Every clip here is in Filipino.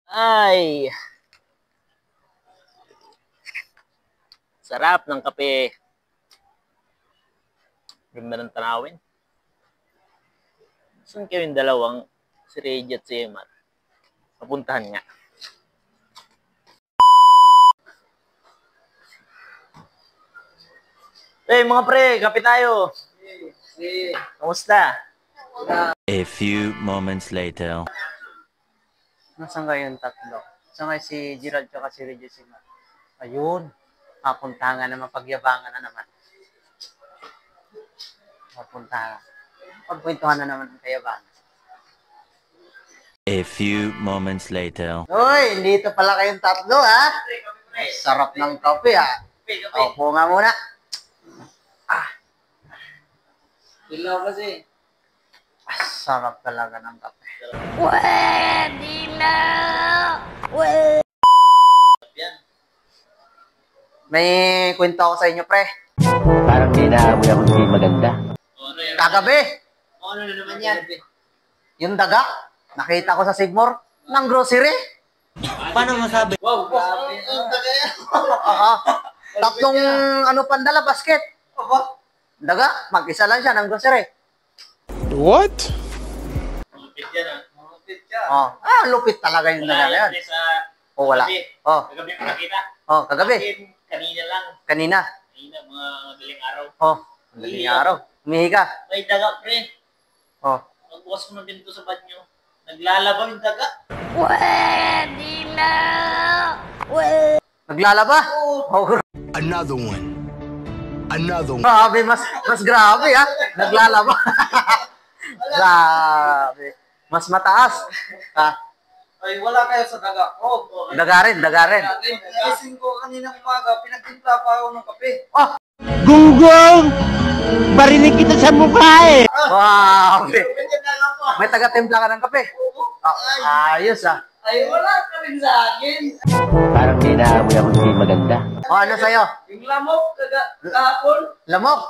Ay, sarap ng kape. Ganda ng tanawin. Saan kayong dalawang si Reggie at si Emar? Papuntahan nga. Hey mga pre, kape tayo. Kamusta? A few moments later. Nasaan kayo yung tatlo? Saan kayo si Gerald at si Regis? Ayun. Papuntahan naman, pagyabangan na naman. Papuntahan. Pagpuntahan na naman ang kayabangan. A few moments later. Uy, dito pala kayong tatlo, ha? Sarap ng kape, ha? Opo nga muna. Ilaw kasi. Sarap talaga ng kape. Pwede na! May kwento ako sa inyo, pre. Parang dinaamoy ako hindi maganda. Kagabi, Ano na naman yan? yung daga, nakita ko sa Sigmore ng grocery. Paano masabi? Wow, grabe. Oo. Tatlong pandala, basket. Daga, mag-isa lang siya ng grocery. What? Lupit yan ah. Lupit ka. Lupit talaga yung daga na yan. O, wala. Oh, Kagabi ko nakita. kagabi. Kanina lang. Kanina. Kanina, mga madaling araw. Madaling araw. Umihi ka. May daga, pre. Oh. Magbukas mo ng ganito sa banyo. Naglalabaw yung daga. Pwede na! Naglalaba? Another one. Another one. Grabe, mas grabe, ha? Naglalaba. Grabe. Mas mataas. Ay, wala kayo sa daga. Daga rin. Nagising ko kanina umaga, pinagtimpla pa ako ng kape. Gunggong! Barinig kita sa mukha eh! Wow. Ganyan na lang po. May taga-timpla ka ng kape. Ayos, ha? Ay, wala ka rin sa akin. Parang dinaamoy ako hindi maganda. Ano sa'yo? Yung lamok, kahapon. Lamok?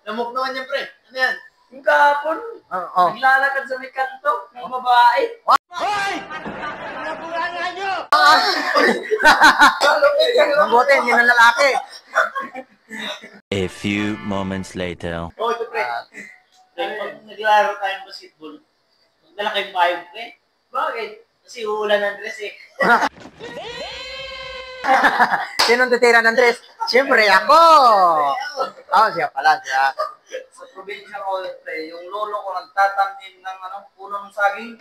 Lamok naman yan, pre. Ano yan? Yung kahapon, Oh. naglalakad sa may kanto ng babae. Mabuti, yun ang lalaki. A few moments later. Oh, ito, pre. Pag naglaro tayong basketball, magdala kayong payong, pre. Bakit? Kasi uulan ng dress eh. Sinong titira ng dress? Siyempre, ako. Siya pala, siya. Sa probinsya ko, pre, yung lolo ko nagtatanim ng puno ng saging.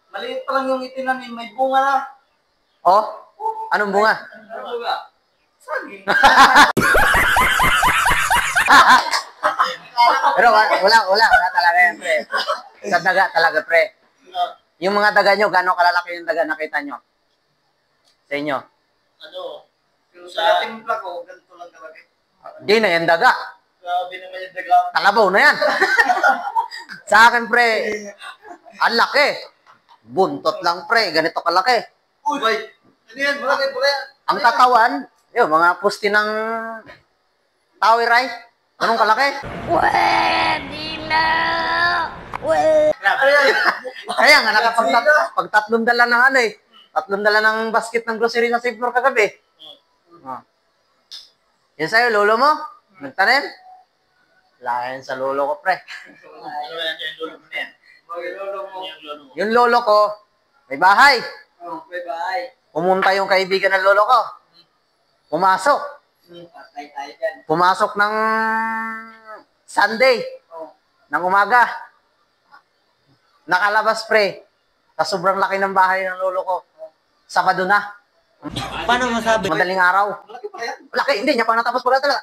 Maliit pa lang yung itinanim, may bunga na. Anong bunga? Ano bunga? Saging. Pero wala talaga yan, pre. Sa daga talaga, pre. Yung mga daga nyo, gano'ng kalalaki yung daga nakita nyo? Sa inyo? Yung sa timpla ko, ganito lang talaga. Di na yan daga. Grabe naman yung daga. Kalabaw na yan. Sa akin, pre, ang laki. Buntot lang, pre. Ganito kalaki. Uy! Ano yan? Malaki pala yan. Ang katawan, yun, mga pusti ng tawiray. Ganun kalaki. Pwede na! Ano yan? Kaya nga, pagtatlong dala ng tatlong dala ng basket ng grocery sa Sigmore kagabi. Yan sa'yo, lolo mo? Nagtanim? Layan sa lolo ko, pre. Ano yan yung lolo mo na yan? Bakit lolo mo? Yung lolo mo. Yung lolo ko, may bahay. May bahay. Pumunta yung kaibigan ng lolo ko. Pumasok. Patay tayo dyan. Pumasok ng Sunday. Ng umaga. Nakalabas, pre. Sa sobrang laki ng bahay ng lolo ko. Sabado na. Paano masabi? Madaling araw. Malaki pala yan. Laki, hindi niya pa natapos pala talaga.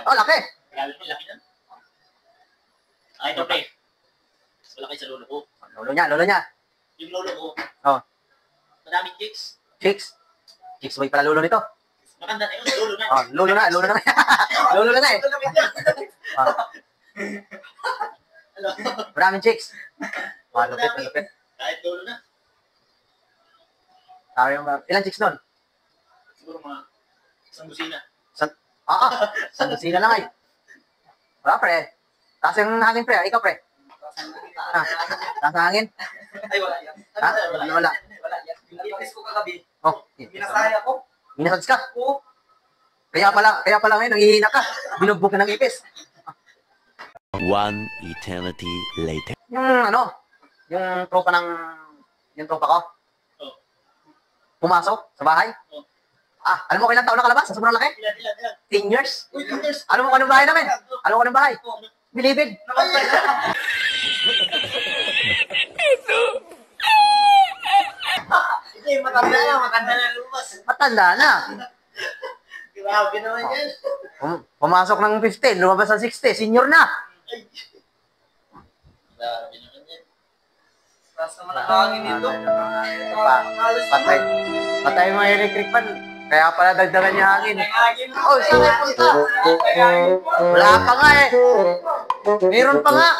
Laki. Grabe mo, laki nun. Ito, pre. Mas malaki sa lolo ko. Lolo niya. Yung lolo ko, madaming chicks. Chicks boy pala lolo nito. Makanda na yun, lolo na. Lolo na. Lolo na eh. Maraming chicks. Lupit. Kahit lolo na. Ilang chicks nun? Siguro mga isang busina. Sandusina lang ay. Wala, pre. Taas yung hangin, pre. Ikaw, pre. Taas ang hangin. Ay, wala yan. Wala. Pinag-ipis ko kagabi. Oh, Binasahe ako. minasage ka. Oo. Kaya pala ngayon, nanghihina ka. Binugbog ka ng ipis. One eternity later. Yung tropa ko. Pumasok sa bahay. Alam mo kailang taon nakalabas? Sa sobrang laki? 10 years. Alam mo kung anong bahay namin? Alam mo kung anong bahay? Bilibid. Hindi, matanda na lumabas. Matanda na. Grabe naman yan. Pumasok ng 15, lumabas ng 60, senior na. Grabe naman yan. Taas naman ang hangin nito. Patay mga electric fan. Kaya pala dagdagan niya hangin. Oh, saan kayo punta? Wala pa nga eh. Meron pa nga.